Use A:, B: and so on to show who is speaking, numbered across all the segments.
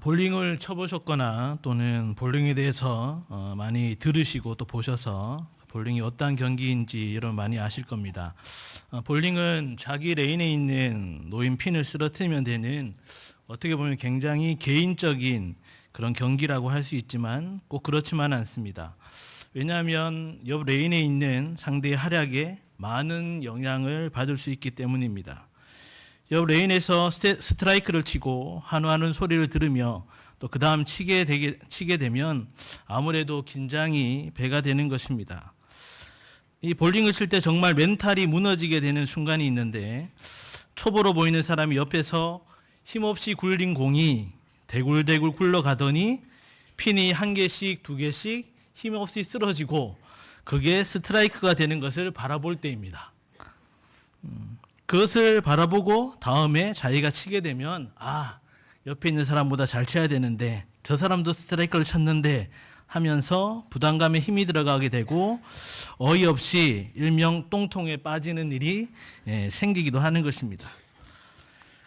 A: 볼링을 쳐보셨거나 또는 볼링에 대해서 많이 들으시고 또 보셔서 볼링이 어떠한 경기인지 여러분 많이 아실 겁니다. 볼링은 자기 레인에 있는 놓인 핀을 쓰러뜨리면 되는 어떻게 보면 굉장히 개인적인 그런 경기라고 할 수 있지만 꼭 그렇지만 않습니다. 왜냐하면 옆 레인에 있는 상대의 활약에 많은 영향을 받을 수 있기 때문입니다. 옆 레인에서 스트라이크를 치고 한우하는 소리를 들으며 또 그 다음 치게 되면 아무래도 긴장이 배가 되는 것입니다. 이 볼링을 칠 때 정말 멘탈이 무너지게 되는 순간이 있는데 초보로 보이는 사람이 옆에서 힘없이 굴린 공이 대굴대굴 굴러가더니 핀이 한 개씩 두 개씩 힘없이 쓰러지고 그게 스트라이크가 되는 것을 바라볼 때입니다. 그것을 바라보고 다음에 자기가 치게 되면 옆에 있는 사람보다 잘 쳐야 되는데 저 사람도 스트라이크를 쳤는데 하면서 부담감에 힘이 들어가게 되고 어이없이 일명 똥통에 빠지는 일이 생기기도 하는 것입니다.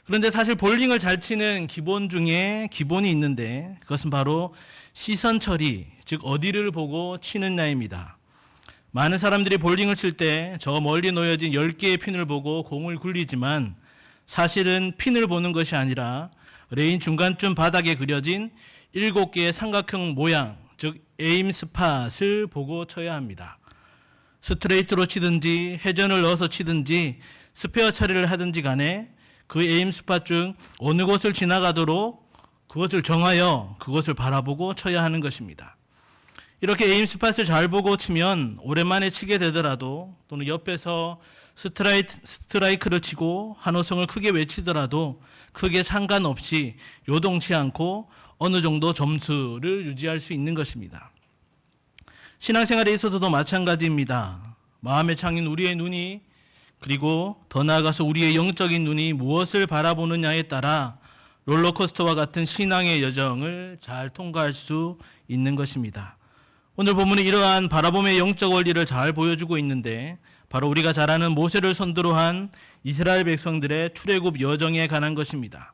A: 그런데 사실 볼링을 잘 치는 기본 중에 기본이 있는데 그것은 바로 시선 처리, 즉 어디를 보고 치느냐입니다. 많은 사람들이 볼링을 칠 때 저 멀리 놓여진 10개의 핀을 보고 공을 굴리지만 사실은 핀을 보는 것이 아니라 레인 중간쯤 바닥에 그려진 7개의 삼각형 모양, 즉 에임 스팟을 보고 쳐야 합니다. 스트레이트로 치든지 회전을 넣어서 치든지 스페어 처리를 하든지 간에 그 에임 스팟 중 어느 곳을 지나가도록 그것을 정하여 그것을 바라보고 쳐야 하는 것입니다. 이렇게 에임 스팟을 잘 보고 치면 오랜만에 치게 되더라도 또는 옆에서 스트라이크를 치고 한호성을 크게 외치더라도 크게 상관없이 요동치 않고 어느 정도 점수를 유지할 수 있는 것입니다. 신앙생활에 있어서도 마찬가지입니다. 마음의 창인 우리의 눈이 그리고 더 나아가서 우리의 영적인 눈이 무엇을 바라보느냐에 따라 롤러코스터와 같은 신앙의 여정을 잘 통과할 수 있는 것입니다. 오늘 본문은 이러한 바라봄의 영적 원리를 잘 보여주고 있는데 바로 우리가 잘 아는 모세를 선두로 한 이스라엘 백성들의 출애굽 여정에 관한 것입니다.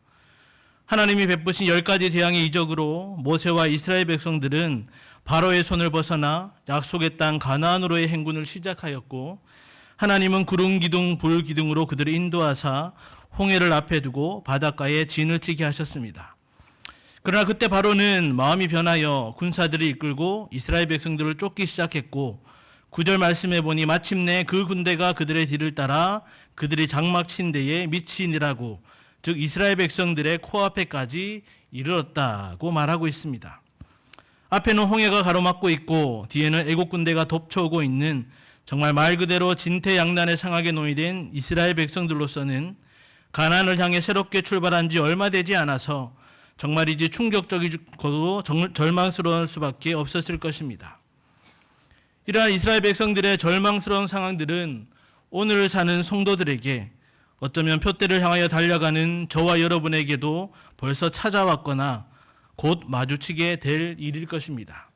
A: 하나님이 베푸신 10가지 재앙의 이적으로 모세와 이스라엘 백성들은 바로의 손을 벗어나 약속의 땅 가나안으로의 행군을 시작하였고 하나님은 구름 기둥 불 기둥으로 그들을 인도하사 홍해를 앞에 두고 바닷가에 진을 치게 하셨습니다. 그러나 그때 바로는 마음이 변하여 군사들을 이끌고 이스라엘 백성들을 쫓기 시작했고 9절 말씀해 보니 마침내 그 군대가 그들의 뒤를 따라 그들이 장막 친 데에 미치니라고, 즉 이스라엘 백성들의 코앞에까지 이르렀다고 말하고 있습니다. 앞에는 홍해가 가로막고 있고 뒤에는 애국 군대가 덮쳐오고 있는 정말 말 그대로 진퇴양난의 상황에 놓이된 이스라엘 백성들로서는 가나안을 향해 새롭게 출발한 지 얼마 되지 않아서 정말이지 충격적이고 절망스러울 수밖에 없었을 것입니다. 이러한 이스라엘 백성들의 절망스러운 상황들은 오늘을 사는 성도들에게 어쩌면 표대를 향하여 달려가는 저와 여러분에게도 벌써 찾아왔거나 곧 마주치게 될 일일 것입니다.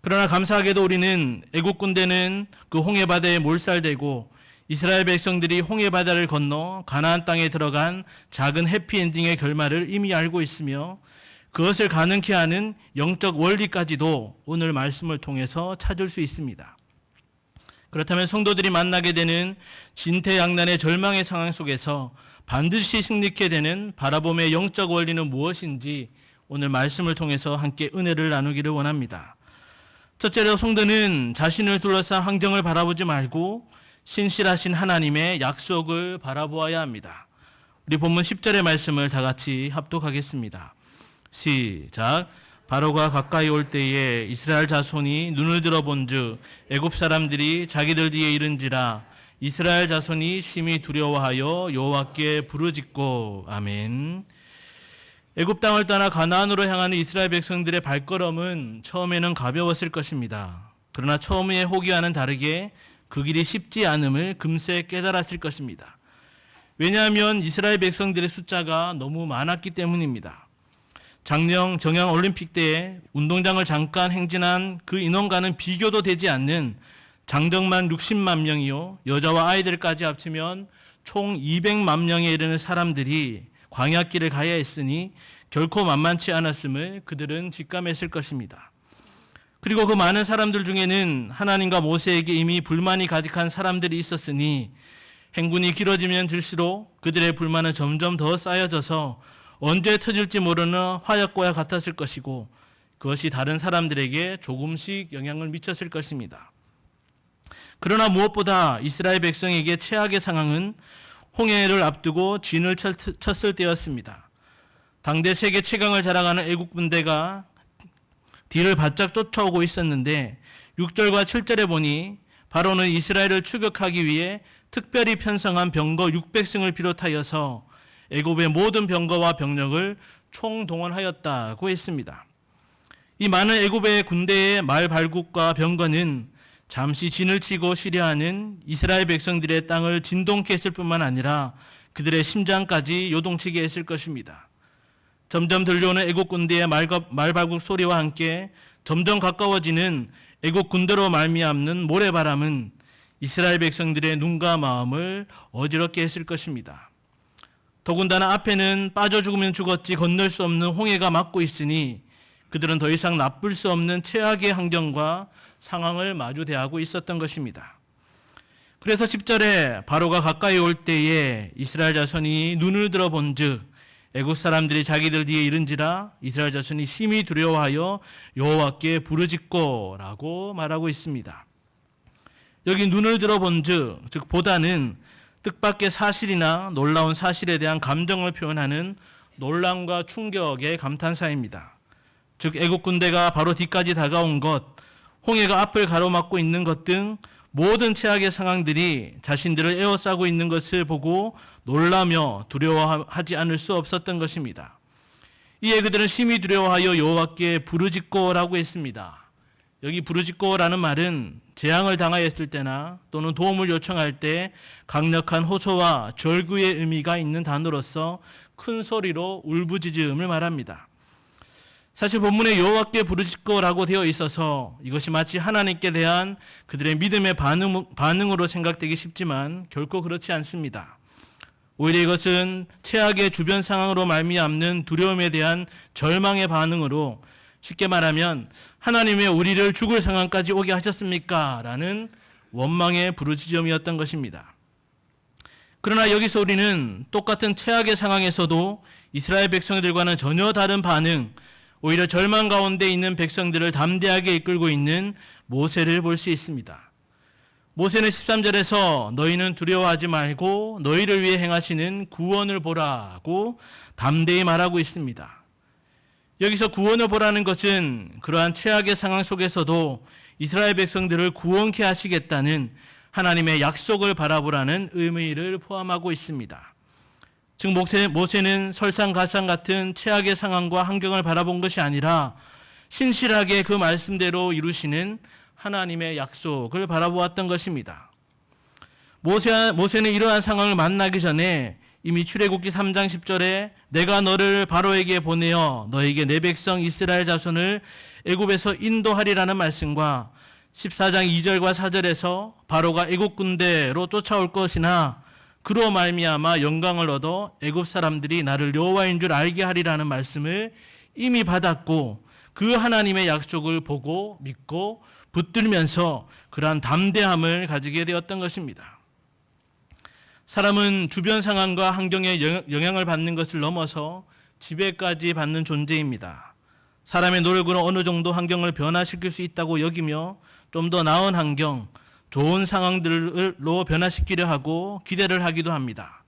A: 그러나 감사하게도 우리는 애국 군대는 그 홍해바다에 몰살되고 이스라엘 백성들이 홍해바다를 건너 가나안 땅에 들어간 작은 해피엔딩의 결말을 이미 알고 있으며 그것을 가능케 하는 영적 원리까지도 오늘 말씀을 통해서 찾을 수 있습니다. 그렇다면 성도들이 만나게 되는 진퇴양난의 절망의 상황 속에서 반드시 승리케 되는 바라봄의 영적 원리는 무엇인지 오늘 말씀을 통해서 함께 은혜를 나누기를 원합니다. 첫째로 성도는 자신을 둘러싼 환경을 바라보지 말고 신실하신 하나님의 약속을 바라보아야 합니다. 우리 본문 10절의 말씀을 다 같이 합독하겠습니다. 시작. 바로가 가까이 올 때에 이스라엘 자손이 눈을 들어본즉 애굽 사람들이 자기들 뒤에 이른지라 이스라엘 자손이 심히 두려워하여 여호와께 부르짖고. 아멘. 애굽 땅을 떠나 가나안으로 향하는 이스라엘 백성들의 발걸음은 처음에는 가벼웠을 것입니다. 그러나 처음의 호기와는 다르게 그 길이 쉽지 않음을 금세 깨달았을 것입니다. 왜냐하면 이스라엘 백성들의 숫자가 너무 많았기 때문입니다. 작년 정양 올림픽 때에 운동장을 잠깐 행진한 그 인원과는 비교도 되지 않는 장정만 60만 명이요 여자와 아이들까지 합치면 총 200만 명에 이르는 사람들이 광야길을 가야 했으니 결코 만만치 않았음을 그들은 직감했을 것입니다. 그리고 그 많은 사람들 중에는 하나님과 모세에게 이미 불만이 가득한 사람들이 있었으니 행군이 길어지면 질수록 그들의 불만은 점점 더 쌓여져서 언제 터질지 모르는 화약고와 같았을 것이고 그것이 다른 사람들에게 조금씩 영향을 미쳤을 것입니다. 그러나 무엇보다 이스라엘 백성에게 최악의 상황은 홍해를 앞두고 진을 쳤을 때였습니다. 당대 세계 최강을 자랑하는 애국 군대가 뒤를 바짝 쫓아오고 있었는데 6절과 7절에 보니 바로는 이스라엘을 추격하기 위해 특별히 편성한 병거 600승을 비롯하여서 애굽의 모든 병거와 병력을 총동원하였다고 했습니다. 이 많은 애굽의 군대의 말 발굽과 병거는 잠시 진을 치고 쉬려하는 이스라엘 백성들의 땅을 진동케 했을 뿐만 아니라 그들의 심장까지 요동치게 했을 것입니다. 점점 들려오는 애국 군대의 말발굽 소리와 함께 점점 가까워지는 애국 군대로 말미암는 모래바람은 이스라엘 백성들의 눈과 마음을 어지럽게 했을 것입니다. 더군다나 앞에는 빠져 죽으면 죽었지 건널 수 없는 홍해가 막고 있으니 그들은 더 이상 나쁠 수 없는 최악의 환경과 상황을 마주대하고 있었던 것입니다. 그래서 10절에 바로가 가까이 올 때에 이스라엘 자손이 눈을 들어본 즉 애국 사람들이 자기들 뒤에 이른지라 이스라엘 자손이 심히 두려워하여 여호와께 부르짖고라고 말하고 있습니다. 여기 눈을 들어본 즉 보다는 뜻밖의 사실이나 놀라운 사실에 대한 감정을 표현하는 놀람과 충격의 감탄사입니다. 즉 애국 군대가 바로 뒤까지 다가온 것, 홍해가 앞을 가로막고 있는 것 등 모든 최악의 상황들이 자신들을 에워싸고 있는 것을 보고 놀라며 두려워하지 않을 수 없었던 것입니다. 이에 그들은 심히 두려워하여 여호와께 부르짖고라고 했습니다. 여기 부르짖고라는 말은 재앙을 당하였을 때나 또는 도움을 요청할 때 강력한 호소와 절규의 의미가 있는 단어로서 큰 소리로 울부짖음을 말합니다. 사실 본문에 여호와께 부르짖고라고 되어 있어서 이것이 마치 하나님께 대한 그들의 믿음의 반응으로 생각되기 쉽지만 결코 그렇지 않습니다. 오히려 이것은 최악의 주변 상황으로 말미암는 두려움에 대한 절망의 반응으로 쉽게 말하면 하나님의 우리를 죽을 상황까지 오게 하셨습니까? 라는 원망의 부르짖음이었던 것입니다. 그러나 여기서 우리는 똑같은 최악의 상황에서도 이스라엘 백성들과는 전혀 다른 반응, 오히려 절망 가운데 있는 백성들을 담대하게 이끌고 있는 모세를 볼 수 있습니다. 모세는 13절에서 너희는 두려워하지 말고 너희를 위해 행하시는 구원을 보라고 담대히 말하고 있습니다. 여기서 구원을 보라는 것은 그러한 최악의 상황 속에서도 이스라엘 백성들을 구원케 하시겠다는 하나님의 약속을 바라보라는 의미를 포함하고 있습니다. 즉 모세는 설상가상 같은 최악의 상황과 환경을 바라본 것이 아니라 신실하게 그 말씀대로 이루시는 하나님의 약속을 바라보았던 것입니다. 모세는 이러한 상황을 만나기 전에 이미 출애굽기 3장 10절에 내가 너를 바로에게 보내어 너에게 내 백성 이스라엘 자손을 애굽에서 인도하리라는 말씀과 14장 2절과 4절에서 바로가 애굽 군대로 쫓아올 것이나 그로 말미암아 영광을 얻어 애굽 사람들이 나를 여호와인 줄 알게 하리라는 말씀을 이미 받았고 그 하나님의 약속을 보고 믿고 붙들면서 그러한 담대함을 가지게 되었던 것입니다. 사람은 주변 상황과 환경에 영향을 받는 것을 넘어서 지배까지 받는 존재입니다. 사람의 노력으로 어느 정도 환경을 변화시킬 수 있다고 여기며 좀 더 나은 환경, 좋은 상황들로 변화시키려 하고 기대를 하기도 합니다.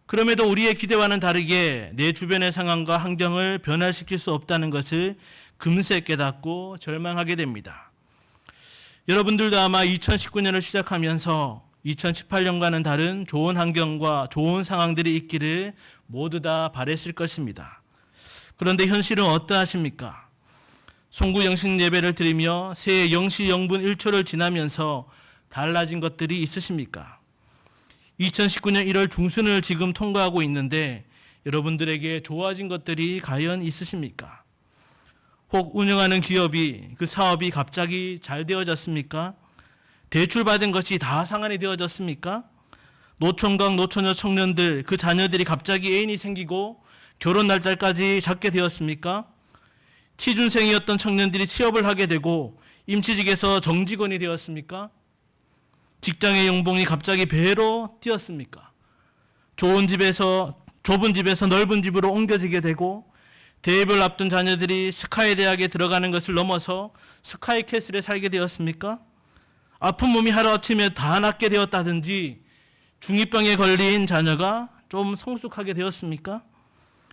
A: 그럼에도 우리의 기대와는 다르게 내 주변의 상황과 환경을 변화시킬 수 없다는 것을 금세 깨닫고 절망하게 됩니다. 여러분들도 아마 2019년을 시작하면서 2018년과는 다른 좋은 환경과 좋은 상황들이 있기를 모두 다 바랬을 것입니다. 그런데 현실은 어떠하십니까? 송구 영신 예배를 드리며 새해 0시 0분 1초를 지나면서 달라진 것들이 있으십니까? 2019년 1월 중순을 지금 통과하고 있는데 여러분들에게 좋아진 것들이 과연 있으십니까? 혹 운영하는 기업이 그 사업이 갑자기 잘 되어졌습니까? 대출받은 것이 다 상환이 되어졌습니까? 노총각, 노처녀 청년들 그 자녀들이 갑자기 애인이 생기고 결혼 날짜까지 잡게 되었습니까? 취준생이었던 청년들이 취업을 하게 되고 임치직에서 정직원이 되었습니까? 직장의 연봉이 갑자기 배로 뛰었습니까? 좁은 집에서 넓은 집으로 옮겨지게 되고 대입을 앞둔 자녀들이 스카이 대학에 들어가는 것을 넘어서 스카이 캐슬에 살게 되었습니까? 아픈 몸이 하루아침에 다 낫게 되었다든지 중이병에 걸린 자녀가 좀 성숙하게 되었습니까?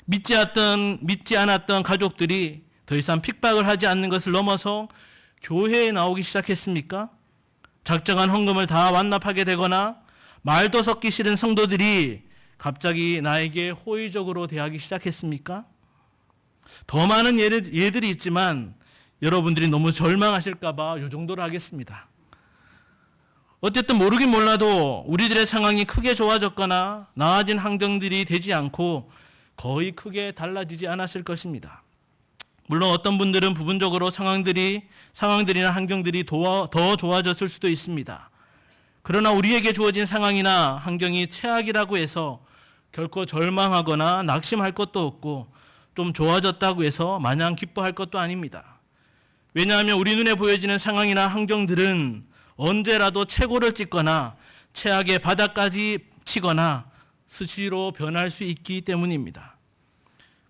A: 믿지 않았던 가족들이 더 이상 핍박을 하지 않는 것을 넘어서 교회에 나오기 시작했습니까? 작정한 헌금을 다 완납하게 되거나 말도 섞기 싫은 성도들이 갑자기 나에게 호의적으로 대하기 시작했습니까? 더 많은 예들이 있지만 여러분들이 너무 절망하실까 봐 이 정도로 하겠습니다. 어쨌든 모르긴 몰라도 우리들의 상황이 크게 좋아졌거나 나아진 환경들이 되지 않고 거의 크게 달라지지 않았을 것입니다. 물론 어떤 분들은 부분적으로 상황들이나 환경들이 더 좋아졌을 수도 있습니다. 그러나 우리에게 주어진 상황이나 환경이 최악이라고 해서 결코 절망하거나 낙심할 것도 없고 좀 좋아졌다고 해서 마냥 기뻐할 것도 아닙니다. 왜냐하면 우리 눈에 보여지는 상황이나 환경들은 언제라도 최고를 찍거나 최악의 바닥까지 치거나 수시로 변할 수 있기 때문입니다.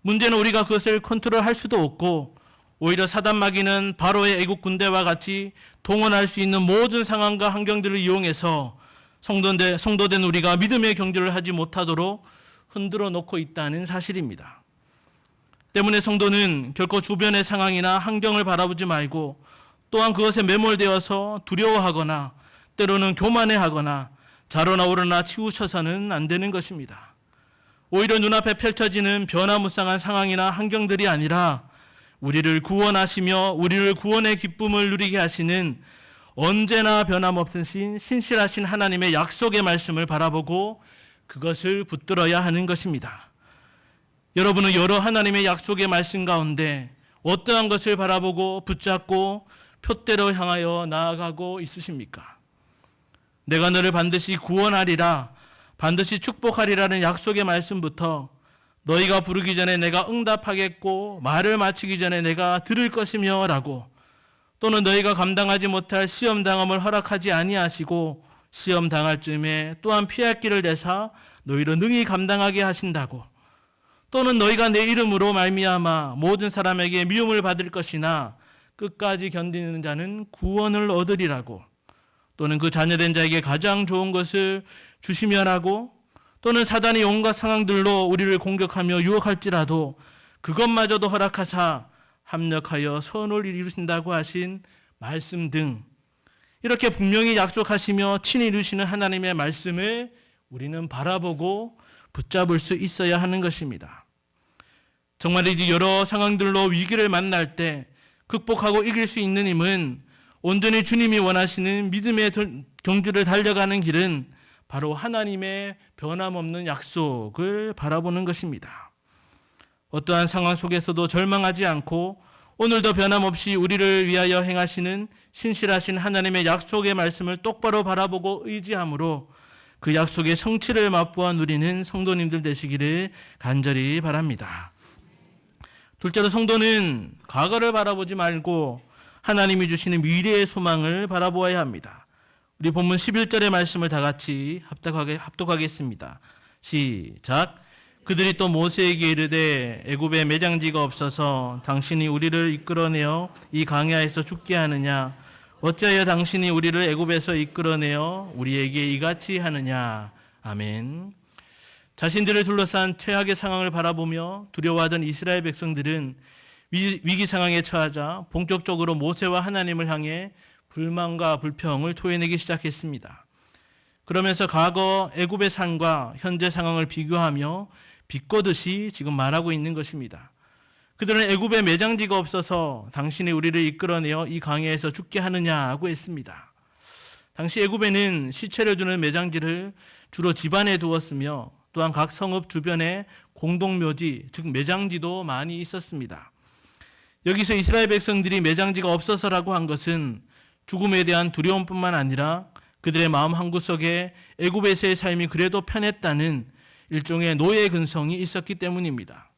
A: 문제는 우리가 그것을 컨트롤할 수도 없고 오히려 사단 마귀는 바로의 애국 군대와 같이 동원할 수 있는 모든 상황과 환경들을 이용해서 성도된 우리가 믿음의 경주를 하지 못하도록 흔들어 놓고 있다는 사실입니다. 때문에 성도는 결코 주변의 상황이나 환경을 바라보지 말고 또한 그것에 매몰되어서 두려워하거나 때로는 교만해하거나 자로나 오르나 치우쳐서는 안 되는 것입니다. 오히려 눈앞에 펼쳐지는 변화무쌍한 상황이나 환경들이 아니라 우리를 구원하시며 우리를 구원의 기쁨을 누리게 하시는 언제나 변함없으신 신실하신 하나님의 약속의 말씀을 바라보고 그것을 붙들어야 하는 것입니다. 여러분은 여러 하나님의 약속의 말씀 가운데 어떠한 것을 바라보고 붙잡고 표대로 향하여 나아가고 있으십니까? 내가 너를 반드시 구원하리라, 반드시 축복하리라는 약속의 말씀부터 너희가 부르기 전에 내가 응답하겠고 말을 마치기 전에 내가 들을 것이며 라고, 또는 너희가 감당하지 못할 시험당함을 허락하지 아니하시고 시험당할 쯤에 또한 피할 길을 내사 너희를 능히 감당하게 하신다고, 또는 너희가 내 이름으로 말미암아 모든 사람에게 미움을 받을 것이나 끝까지 견디는 자는 구원을 얻으리라고, 또는 그 자녀된 자에게 가장 좋은 것을 주시며라고, 또는 사단이 온갖 상황들로 우리를 공격하며 유혹할지라도 그것마저도 허락하사 합력하여 선을 이루신다고 하신 말씀 등, 이렇게 분명히 약속하시며 친히 이루시는 하나님의 말씀을 우리는 바라보고 붙잡을 수 있어야 하는 것입니다. 정말이지 여러 상황들로 위기를 만날 때 극복하고 이길 수 있는 힘은 온전히 주님이 원하시는 믿음의 경주를 달려가는 길은 바로 하나님의 변함없는 약속을 바라보는 것입니다. 어떠한 상황 속에서도 절망하지 않고 오늘도 변함없이 우리를 위하여 행하시는 신실하신 하나님의 약속의 말씀을 똑바로 바라보고 의지함으로 그 약속의 성취를 맛보아 누리는 성도님들 되시기를 간절히 바랍니다. 둘째로 성도는 과거를 바라보지 말고 하나님이 주시는 미래의 소망을 바라보아야 합니다. 우리 본문 11절의 말씀을 다 같이 합독하겠습니다. 시작. 그들이 또 모세에게 이르되 애굽에 매장지가 없어서 당신이 우리를 이끌어내어 이 광야에서 죽게 하느냐? 어찌하여 당신이 우리를 애굽에서 이끌어내어 우리에게 이같이 하느냐? 아멘. 자신들을 둘러싼 최악의 상황을 바라보며 두려워하던 이스라엘 백성들은 위기 상황에 처하자 본격적으로 모세와 하나님을 향해 불만과 불평을 토해내기 시작했습니다. 그러면서 과거 애굽의 삶과 현재 상황을 비교하며 비꼬듯이 지금 말하고 있는 것입니다. 그들은 애굽에 매장지가 없어서 당신이 우리를 이끌어내어 이 광야에서 죽게 하느냐고 했습니다. 당시 애굽에는 시체를 두는 매장지를 주로 집안에 두었으며 또한 각 성읍 주변에 공동묘지, 즉 매장지도 많이 있었습니다. 여기서 이스라엘 백성들이 매장지가 없어서라고 한 것은 죽음에 대한 두려움뿐만 아니라 그들의 마음 한구석에 애굽에서의 삶이 그래도 편했다는 일종의 노예 근성이 있었기 때문입니다.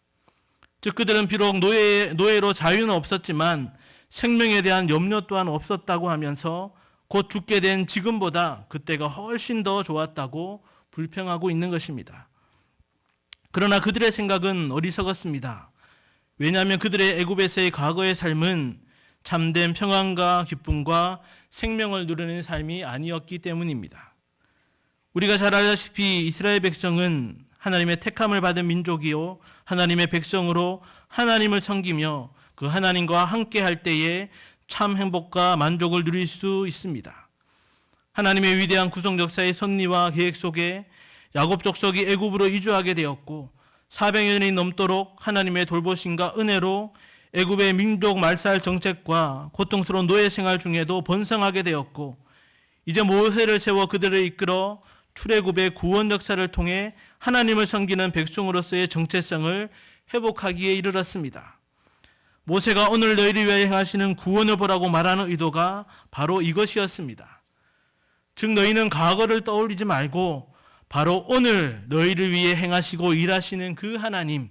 A: 즉 그들은 비록 노예로 자유는 없었지만 생명에 대한 염려 또한 없었다고 하면서 곧 죽게 된 지금보다 그때가 훨씬 더 좋았다고 불평하고 있는 것입니다. 그러나 그들의 생각은 어리석었습니다. 왜냐하면 그들의 애굽에서의 과거의 삶은 참된 평안과 기쁨과 생명을 누리는 삶이 아니었기 때문입니다. 우리가 잘 알다시피 이스라엘 백성은 하나님의 택함을 받은 민족이요 하나님의 백성으로 하나님을 섬기며 그 하나님과 함께 할 때에 참 행복과 만족을 누릴 수 있습니다. 하나님의 위대한 구속 역사의 섭리와 계획 속에 야곱 족속이 애굽으로 이주하게 되었고 400여 년이 넘도록 하나님의 돌보심과 은혜로 애굽의 민족 말살 정책과 고통스러운 노예 생활 중에도 번성하게 되었고 이제 모세를 세워 그들을 이끌어 출애굽의 구원 역사를 통해 하나님을 섬기는 백성으로서의 정체성을 회복하기에 이르렀습니다. 모세가 오늘 너희를 위하여 행하시는 구원을 보라고 말하는 의도가 바로 이것이었습니다. 즉 너희는 과거를 떠올리지 말고 바로 오늘 너희를 위해 행하시고 일하시는 그 하나님,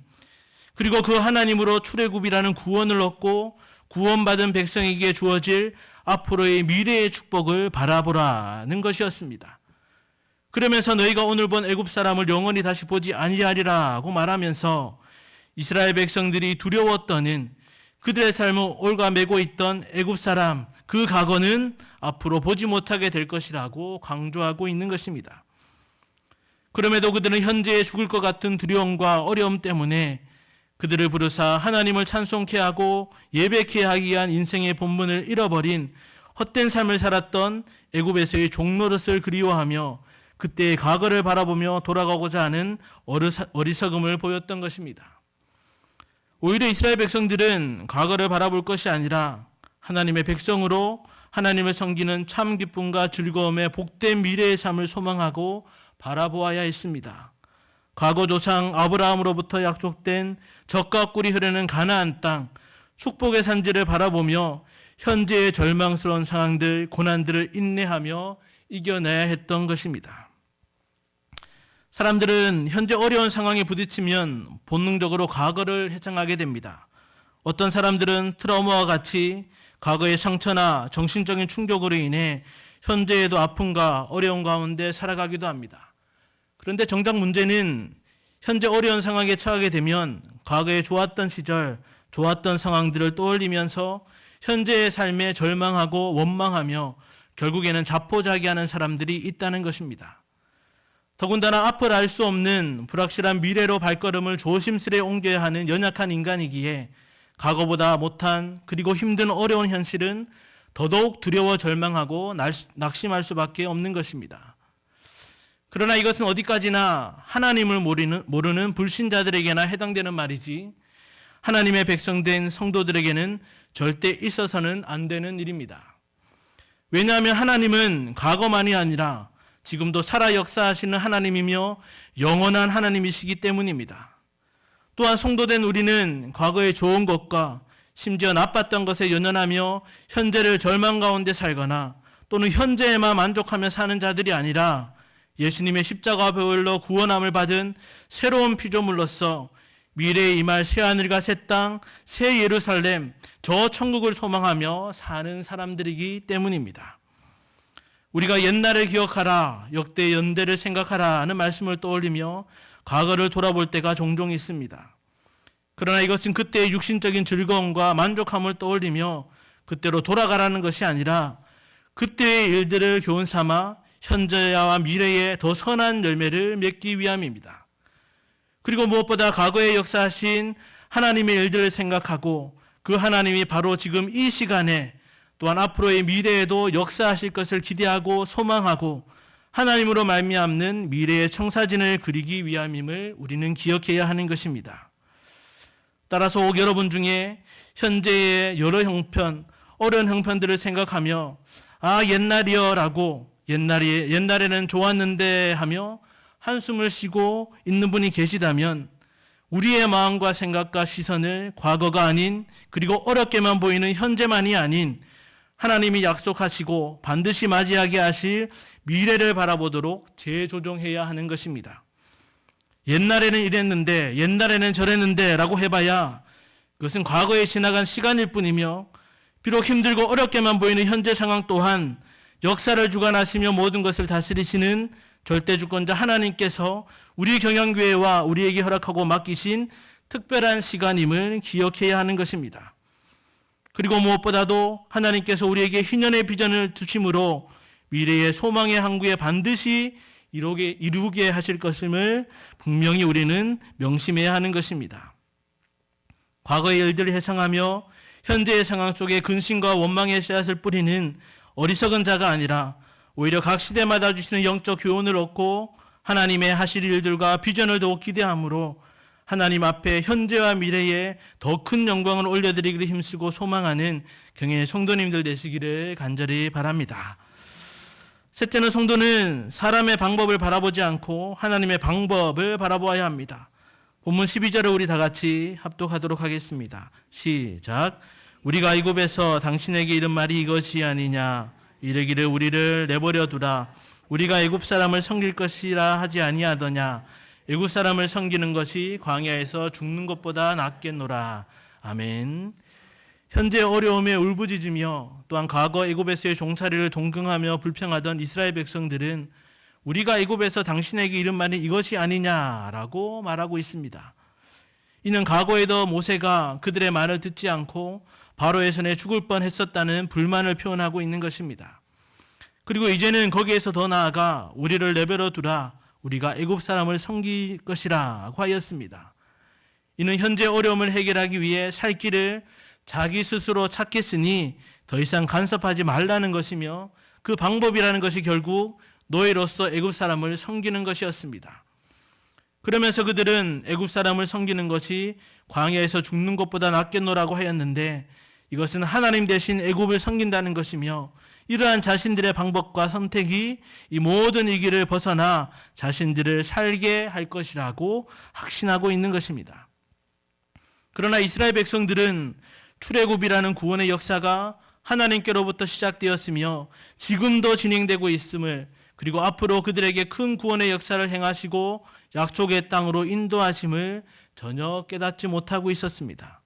A: 그리고 그 하나님으로 출애굽이라는 구원을 얻고 구원받은 백성에게 주어질 앞으로의 미래의 축복을 바라보라는 것이었습니다. 그러면서 너희가 오늘 본 애굽 사람을 영원히 다시 보지 아니하리라고 말하면서 이스라엘 백성들이 두려워 떠는 그들의 삶을 올가매고 있던 애굽 사람, 그 과거는 앞으로 보지 못하게 될 것이라고 강조하고 있는 것입니다. 그럼에도 그들은 현재에 죽을 것 같은 두려움과 어려움 때문에 그들을 부르사 하나님을 찬송케 하고 예배케 하기 위한 인생의 본분을 잃어버린 헛된 삶을 살았던 애굽에서의 종노릇을 그리워하며 그때의 과거를 바라보며 돌아가고자 하는 어리석음을 보였던 것입니다. 오히려 이스라엘 백성들은 과거를 바라볼 것이 아니라 하나님의 백성으로 하나님을 섬기는 참 기쁨과 즐거움의 복된 미래의 삶을 소망하고 바라보아야 했습니다. 과거 조상 아브라함으로부터 약속된 젖과 꿀이 흐르는 가나안 땅, 축복의 산지를 바라보며 현재의 절망스러운 상황들, 고난들을 인내하며 이겨내야 했던 것입니다. 사람들은 현재 어려운 상황에 부딪히면 본능적으로 과거를 회상하게 됩니다. 어떤 사람들은 트라우마와 같이 과거의 상처나 정신적인 충격으로 인해 현재에도 아픔과 어려움 가운데 살아가기도 합니다. 그런데 정작 문제는 현재 어려운 상황에 처하게 되면 과거에 좋았던 시절, 좋았던 상황들을 떠올리면서 현재의 삶에 절망하고 원망하며 결국에는 자포자기하는 사람들이 있다는 것입니다. 더군다나 앞을 알 수 없는 불확실한 미래로 발걸음을 조심스레 옮겨야 하는 연약한 인간이기에 과거보다 못한 그리고 힘든 어려운 현실은 더더욱 두려워 절망하고 낙심할 수밖에 없는 것입니다. 그러나 이것은 어디까지나 하나님을 모르는 불신자들에게나 해당되는 말이지 하나님의 백성된 성도들에게는 절대 있어서는 안 되는 일입니다. 왜냐하면 하나님은 과거만이 아니라 지금도 살아 역사하시는 하나님이며 영원한 하나님이시기 때문입니다. 또한 성도된 우리는 과거의 좋은 것과 심지어 나빴던 것에 연연하며 현재를 절망 가운데 살거나 또는 현재에만 만족하며 사는 자들이 아니라 예수님의 십자가 보혈로 구원함을 받은 새로운 피조물로서 미래에 임할 새하늘과 새 땅, 새 예루살렘, 저 천국을 소망하며 사는 사람들이기 때문입니다. 우리가 옛날을 기억하라, 역대 연대를 생각하라 하는 말씀을 떠올리며 과거를 돌아볼 때가 종종 있습니다. 그러나 이것은 그때의 육신적인 즐거움과 만족함을 떠올리며 그때로 돌아가라는 것이 아니라 그때의 일들을 교훈 삼아 현재와 미래에 더 선한 열매를 맺기 위함입니다. 그리고 무엇보다 과거에 역사하신 하나님의 일들을 생각하고 그 하나님이 바로 지금 이 시간에 또한 앞으로의 미래에도 역사하실 것을 기대하고 소망하고 하나님으로 말미암는 미래의 청사진을 그리기 위함임을 우리는 기억해야 하는 것입니다. 따라서 혹 여러분 중에 현재의 여러 형편, 어려운 형편들을 생각하며 옛날이여 라고 옛날에는 좋았는데 하며 한숨을 쉬고 있는 분이 계시다면 우리의 마음과 생각과 시선을 과거가 아닌 그리고 어렵게만 보이는 현재만이 아닌 하나님이 약속하시고 반드시 맞이하게 하실 미래를 바라보도록 재조정해야 하는 것입니다. 옛날에는 이랬는데 옛날에는 저랬는데 라고 해봐야 그것은 과거에 지나간 시간일 뿐이며 비록 힘들고 어렵게만 보이는 현재 상황 또한 역사를 주관하시며 모든 것을 다스리시는 절대주권자 하나님께서 우리 경영교회와 우리에게 허락하고 맡기신 특별한 시간임을 기억해야 하는 것입니다. 그리고 무엇보다도 하나님께서 우리에게 희년의 비전을 주심으로 미래의 소망의 항구에 반드시 이루게 하실 것임을 분명히 우리는 명심해야 하는 것입니다. 과거의 일들을 회상하며 현재의 상황 속에 근심과 원망의 씨앗을 뿌리는 어리석은 자가 아니라 오히려 각 시대마다 주시는 영적 교훈을 얻고 하나님의 하실 일들과 비전을 더욱 기대함으로 하나님 앞에 현재와 미래에 더 큰 영광을 올려드리기를 힘쓰고 소망하는 경애의 성도님들 되시기를 간절히 바랍니다. 셋째는 성도는 사람의 방법을 바라보지 않고 하나님의 방법을 바라보아야 합니다. 본문 12절을 우리 다 같이 합독하도록 하겠습니다. 시작. 우리가 애굽에서 당신에게 이른 말이 이것이 아니냐. 이르기를 우리를 내버려 두라. 우리가 애굽 사람을 섬길 것이라 하지 아니하더냐. 애굽 사람을 섬기는 것이 광야에서 죽는 것보다 낫겠노라. 아멘. 현재 어려움에 울부짖으며 또한 과거 애굽에서의 종살이를 동경하며 불평하던 이스라엘 백성들은 우리가 애굽에서 당신에게 이른 말이 이것이 아니냐라고 말하고 있습니다. 이는 과거에도 모세가 그들의 말을 듣지 않고 바로의 손에 죽을 뻔했었다는 불만을 표현하고 있는 것입니다. 그리고 이제는 거기에서 더 나아가 우리를 내버려 두라. 우리가 애굽 사람을 섬길 것이라고 하였습니다. 이는 현재 어려움을 해결하기 위해 살 길을 자기 스스로 찾겠으니 더 이상 간섭하지 말라는 것이며 그 방법이라는 것이 결국 노예로서 애굽 사람을 섬기는 것이었습니다. 그러면서 그들은 애굽 사람을 섬기는 것이 광야에서 죽는 것보다 낫겠노라고 하였는데 이것은 하나님 대신 애굽을 섬긴다는 것이며 이러한 자신들의 방법과 선택이 이 모든 이기를 벗어나 자신들을 살게 할 것이라고 확신하고 있는 것입니다. 그러나 이스라엘 백성들은 출애굽이라는 구원의 역사가 하나님께로부터 시작되었으며 지금도 진행되고 있음을 그리고 앞으로 그들에게 큰 구원의 역사를 행하시고 약속의 땅으로 인도하심을 전혀 깨닫지 못하고 있었습니다.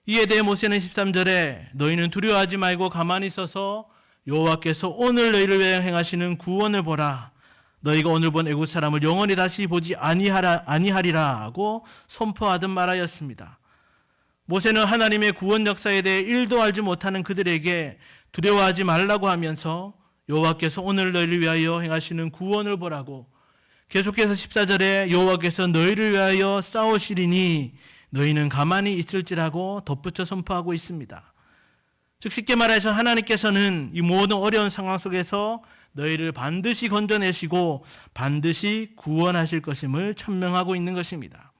A: 이에 대해 모세는 13절에 너희는 두려워하지 말고 가만히 서서 여호와께서 오늘 너희를 위하여 행하시는 구원을 보라. 너희가 오늘 본 애굽 사람을 영원히 다시 보지 아니하리라 하고 선포하듯 말하였습니다. 모세는 하나님의 구원 역사에 대해 1도 알지 못하는 그들에게 두려워하지 말라고 하면서 여호와께서 오늘 너희를 위하여 행하시는 구원을 보라고 계속해서 14절에 여호와께서 너희를 위하여 싸우시리니 너희는 가만히 있을지라고 덧붙여 선포하고 있습니다. 즉 쉽게 말해서 하나님께서는 이 모든 어려운 상황 속에서 너희를 반드시 건져내시고 반드시 구원하실 것임을 천명하고 있는 것입니다.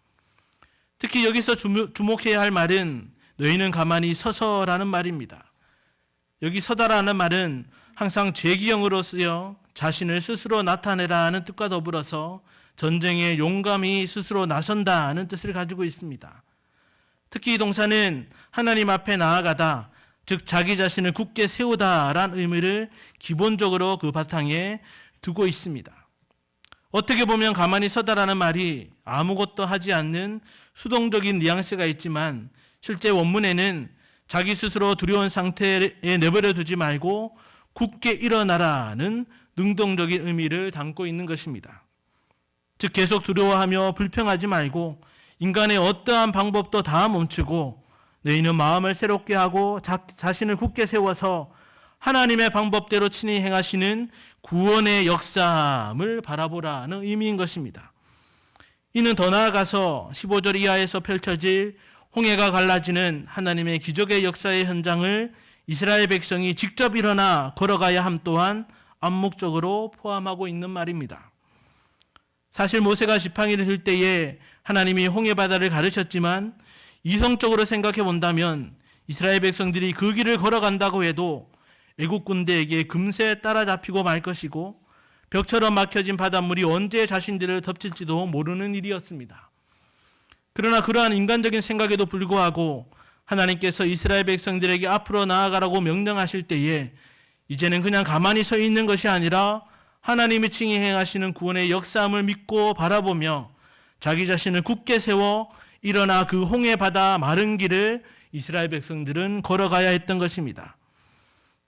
A: 특히 여기서 주목해야 할 말은 너희는 가만히 서서라는 말입니다. 여기 서다라는 말은 항상 죄기형으로 쓰여 자신을 스스로 나타내라는 뜻과 더불어서 전쟁에 용감히 스스로 나선다는 뜻을 가지고 있습니다. 특히 이 동사는 하나님 앞에 나아가다, 즉 자기 자신을 굳게 세우다라는 의미를 기본적으로 그 바탕에 두고 있습니다. 어떻게 보면 가만히 서다라는 말이 아무것도 하지 않는 수동적인 뉘앙스가 있지만 실제 원문에는 자기 스스로 두려운 상태에 내버려 두지 말고 굳게 일어나라는 능동적인 의미를 담고 있는 것입니다. 즉 계속 두려워하며 불평하지 말고 인간의 어떠한 방법도 다 멈추고 너희는 마음을 새롭게 하고 자신을 굳게 세워서 하나님의 방법대로 친히 행하시는 구원의 역사함을 바라보라는 의미인 것입니다. 이는 더 나아가서 15절 이하에서 펼쳐질 홍해가 갈라지는 하나님의 기적의 역사의 현장을 이스라엘 백성이 직접 일어나 걸어가야 함 또한 암묵적으로 포함하고 있는 말입니다. 사실 모세가 지팡이를 들 때에 하나님이 홍해바다를 가르쳤지만 이성적으로 생각해 본다면 이스라엘 백성들이 그 길을 걸어간다고 해도 애국 군대에게 금세 따라잡히고 말 것이고 벽처럼 막혀진 바닷물이 언제 자신들을 덮칠지도 모르는 일이었습니다. 그러나 그러한 인간적인 생각에도 불구하고 하나님께서 이스라엘 백성들에게 앞으로 나아가라고 명령하실 때에 이제는 그냥 가만히 서 있는 것이 아니라 하나님이 칭히 행하시는 구원의 역사함을 믿고 바라보며 자기 자신을 굳게 세워 일어나 그 홍해 바다 마른 길을 이스라엘 백성들은 걸어가야 했던 것입니다.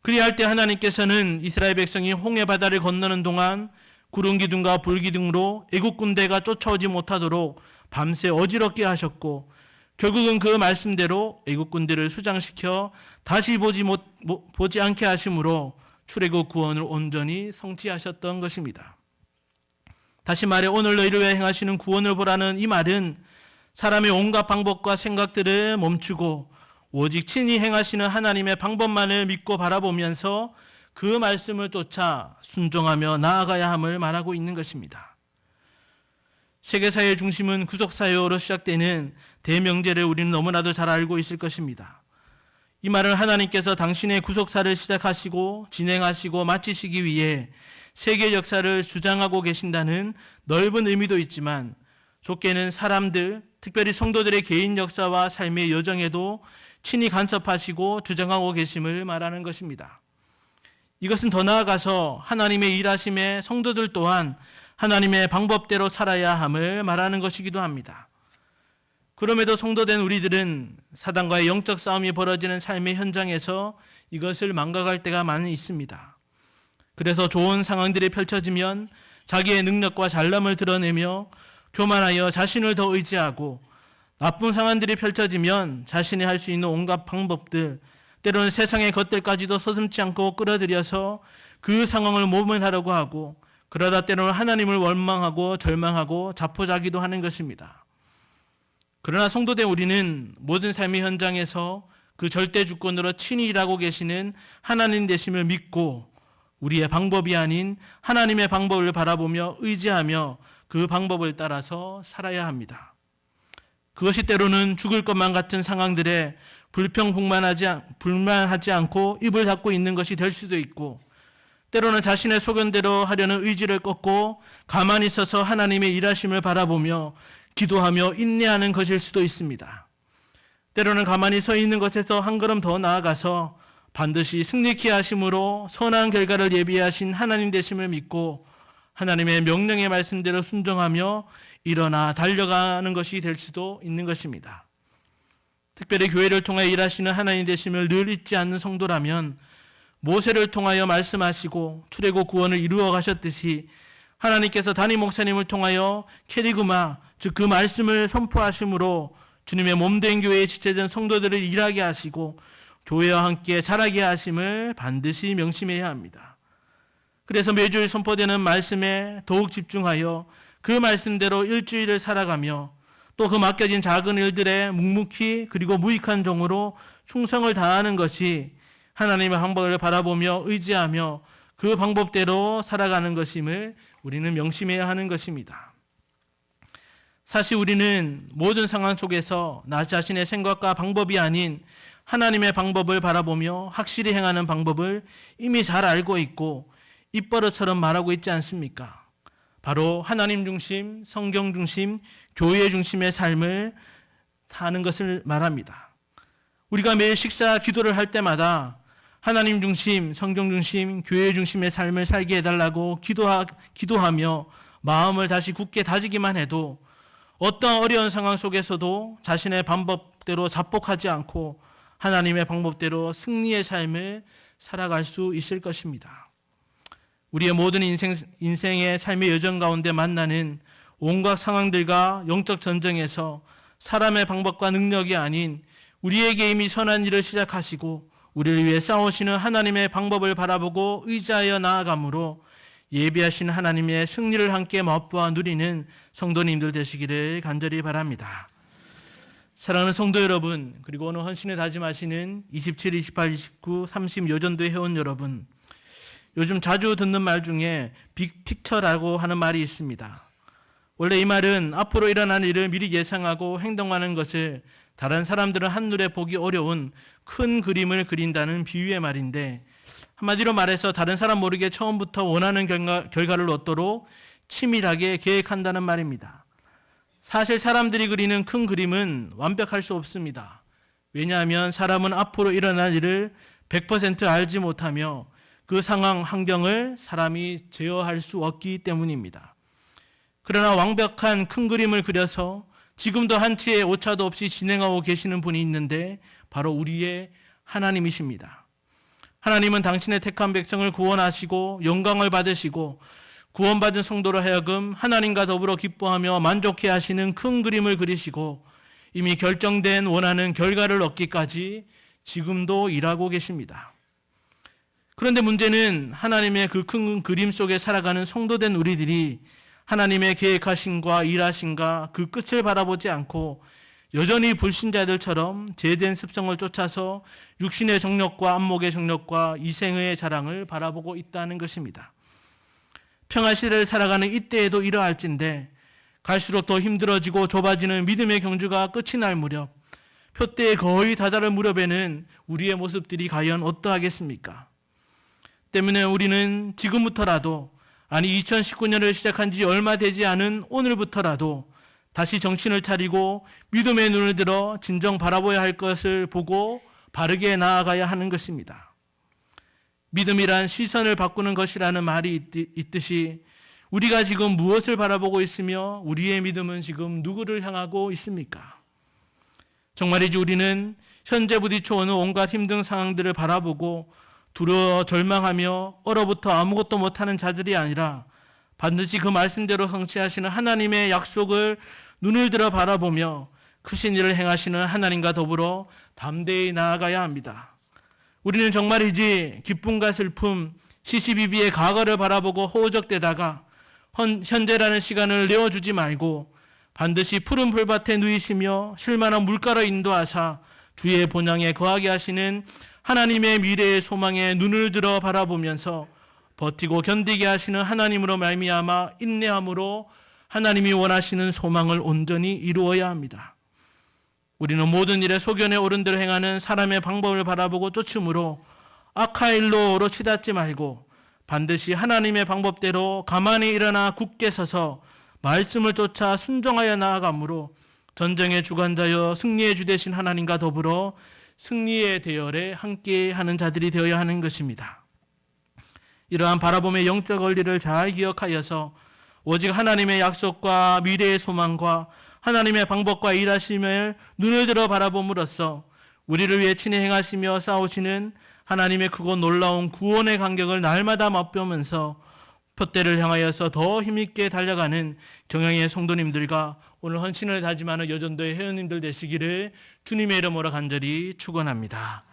A: 그리할 때 하나님께서는 이스라엘 백성이 홍해 바다를 건너는 동안 구름 기둥과 불 기둥으로 애국 군대가 쫓아오지 못하도록 밤새 어지럽게 하셨고, 결국은 그 말씀대로 애국 군대를 수장시켜 다시 보지 않게 하심으로 출애굽 구원을 온전히 성취하셨던 것입니다. 다시 말해 오늘 너희를 위해 행하시는 구원을 보라는 이 말은 사람의 온갖 방법과 생각들을 멈추고 오직 친히 행하시는 하나님의 방법만을 믿고 바라보면서 그 말씀을 쫓아 순종하며 나아가야 함을 말하고 있는 것입니다. 세계사회의 중심은 구속사회로 시작되는 대명제를 우리는 너무나도 잘 알고 있을 것입니다. 이 말은 하나님께서 당신의 구속사를 시작하시고 진행하시고 마치시기 위해 세계 역사를 주장하고 계신다는 넓은 의미도 있지만, 좁게는 사람들, 특별히 성도들의 개인 역사와 삶의 여정에도 친히 간섭하시고 주장하고 계심을 말하는 것입니다. 이것은 더 나아가서 하나님의 일하심에 성도들 또한 하나님의 방법대로 살아야 함을 말하는 것이기도 합니다. 그럼에도 성도된 우리들은 사단과의 영적 싸움이 벌어지는 삶의 현장에서 이것을 망각할 때가 많이 있습니다. 그래서 좋은 상황들이 펼쳐지면 자기의 능력과 잘남을 드러내며 교만하여 자신을 더 의지하고, 나쁜 상황들이 펼쳐지면 자신이 할 수 있는 온갖 방법들, 때로는 세상의 것들까지도 서슴지 않고 끌어들여서 그 상황을 모면하려고 하고, 그러다 때로는 하나님을 원망하고 절망하고 자포자기도 하는 것입니다. 그러나 성도된 우리는 모든 삶의 현장에서 그 절대 주권으로 친히 일하고 계시는 하나님 되심을 믿고 우리의 방법이 아닌 하나님의 방법을 바라보며 의지하며 그 방법을 따라서 살아야 합니다. 그것이 때로는 죽을 것만 같은 상황들에 불만하지 않고 입을 닫고 있는 것이 될 수도 있고, 때로는 자신의 소견대로 하려는 의지를 꺾고 가만히 있어서 하나님의 일하심을 바라보며 기도하며 인내하는 것일 수도 있습니다. 때로는 가만히 서 있는 것에서 한 걸음 더 나아가서 반드시 승리케 하심으로 선한 결과를 예비하신 하나님 되심을 믿고 하나님의 명령의 말씀대로 순종하며 일어나 달려가는 것이 될 수도 있는 것입니다. 특별히 교회를 통해 일하시는 하나님 되심을 늘 잊지 않는 성도라면 모세를 통하여 말씀하시고 출애굽 구원을 이루어 가셨듯이 하나님께서 담임 목사님을 통하여 캐리그마, 즉 그 말씀을 선포하심으로 주님의 몸된 교회에 지체된 성도들을 일하게 하시고 교회와 함께 자라게 하심을 반드시 명심해야 합니다. 그래서 매주일 선포되는 말씀에 더욱 집중하여 그 말씀대로 일주일을 살아가며 또 그 맡겨진 작은 일들에 묵묵히 그리고 무익한 종으로 충성을 다하는 것이 하나님의 방법을 바라보며 의지하며 그 방법대로 살아가는 것임을 우리는 명심해야 하는 것입니다. 사실 우리는 모든 상황 속에서 나 자신의 생각과 방법이 아닌 하나님의 방법을 바라보며 확실히 행하는 방법을 이미 잘 알고 있고 입버릇처럼 말하고 있지 않습니까? 바로 하나님 중심, 성경 중심, 교회 중심의 삶을 사는 것을 말합니다. 우리가 매일 식사 기도를 할 때마다 하나님 중심, 성경 중심, 교회 중심의 삶을 살게 해달라고 기도하며 마음을 다시 굳게 다지기만 해도 어떤 어려운 상황 속에서도 자신의 방법대로 자복하지 않고 하나님의 방법대로 승리의 삶을 살아갈 수 있을 것입니다. 우리의 모든 인생의 삶의 여정 가운데 만나는 온갖 상황들과 영적 전쟁에서 사람의 방법과 능력이 아닌 우리에게 이미 선한 일을 시작하시고 우리를 위해 싸우시는 하나님의 방법을 바라보고 의지하여 나아가므로 예비하신 하나님의 승리를 함께 맛보아 누리는 성도님들 되시기를 간절히 바랍니다. 사랑하는 성도 여러분, 그리고 오늘 헌신에 다짐하시는 27, 28, 29, 30 여전도의 회원 여러분, 요즘 자주 듣는 말 중에 빅픽처라고 하는 말이 있습니다. 원래 이 말은 앞으로 일어날 일을 미리 예상하고 행동하는 것을 다른 사람들은 한눈에 보기 어려운 큰 그림을 그린다는 비유의 말인데, 한마디로 말해서 다른 사람 모르게 처음부터 원하는 결과를 얻도록 치밀하게 계획한다는 말입니다. 사실 사람들이 그리는 큰 그림은 완벽할 수 없습니다. 왜냐하면 사람은 앞으로 일어날 일을 100% 알지 못하며 그 상황, 환경을 사람이 제어할 수 없기 때문입니다. 그러나 완벽한 큰 그림을 그려서 지금도 한치의 오차도 없이 진행하고 계시는 분이 있는데 바로 우리의 하나님이십니다. 하나님은 당신의 택한 백성을 구원하시고 영광을 받으시고 구원받은 성도로 하여금 하나님과 더불어 기뻐하며 만족해 하시는 큰 그림을 그리시고 이미 결정된 원하는 결과를 얻기까지 지금도 일하고 계십니다. 그런데 문제는 하나님의 그 큰 그림 속에 살아가는 성도된 우리들이 하나님의 계획하심과 일하심과 그 끝을 바라보지 않고 여전히 불신자들처럼 죄된 습성을 쫓아서 육신의 정욕과 안목의 정욕과 이생의 자랑을 바라보고 있다는 것입니다. 평화시대를 살아가는 이때에도 이러할진데 갈수록 더 힘들어지고 좁아지는 믿음의 경주가 끝이 날 무렵, 표대에 거의 다다를 무렵에는 우리의 모습들이 과연 어떠하겠습니까? 때문에 우리는 지금부터라도, 아니 2019년을 시작한 지 얼마 되지 않은 오늘부터라도 다시 정신을 차리고 믿음의 눈을 들어 진정 바라봐야 할 것을 보고 바르게 나아가야 하는 것입니다. 믿음이란 시선을 바꾸는 것이라는 말이 있듯이 우리가 지금 무엇을 바라보고 있으며 우리의 믿음은 지금 누구를 향하고 있습니까? 정말이지 우리는 현재 부딪혀오는 온갖 힘든 상황들을 바라보고 두려워 절망하며 얼어붙어 아무것도 못하는 자들이 아니라 반드시 그 말씀대로 성취하시는 하나님의 약속을 눈을 들어 바라보며 크신 일을 행하시는 하나님과 더불어 담대히 나아가야 합니다. 우리는 정말이지 기쁨과 슬픔, 시시비비의 과거를 바라보고 허우적대다가 현재라는 시간을 내어주지 말고 반드시 푸른 풀밭에 누이시며 쉴만한 물가로 인도하사 주의 본향에 거하게 하시는 하나님의 미래의 소망에 눈을 들어 바라보면서 버티고 견디게 하시는 하나님으로 말미암아 인내함으로 하나님이 원하시는 소망을 온전히 이루어야 합니다. 우리는 모든 일에 소견에 옳은 대로 행하는 사람의 방법을 바라보고 쫓음으로 악한 일로 치닫지 말고 반드시 하나님의 방법대로 가만히 일어나 굳게 서서 말씀을 쫓아 순종하여 나아가므로 전쟁의 주관자여 승리의 주 되신 하나님과 더불어 승리의 대열에 함께하는 자들이 되어야 하는 것입니다. 이러한 바라봄의 영적 원리를 잘 기억하여서 오직 하나님의 약속과 미래의 소망과 하나님의 방법과 일하심을 눈을 들어 바라봄으로써 우리를 위해 친히 행하시며 싸우시는 하나님의 크고 놀라운 구원의 간격을 날마다 맛보면서 표대를 향하여서 더 힘있게 달려가는 경영의 성도님들과 오늘 헌신을 다짐하는 여전도의 회원님들 되시기를 주님의 이름으로 간절히 축원합니다.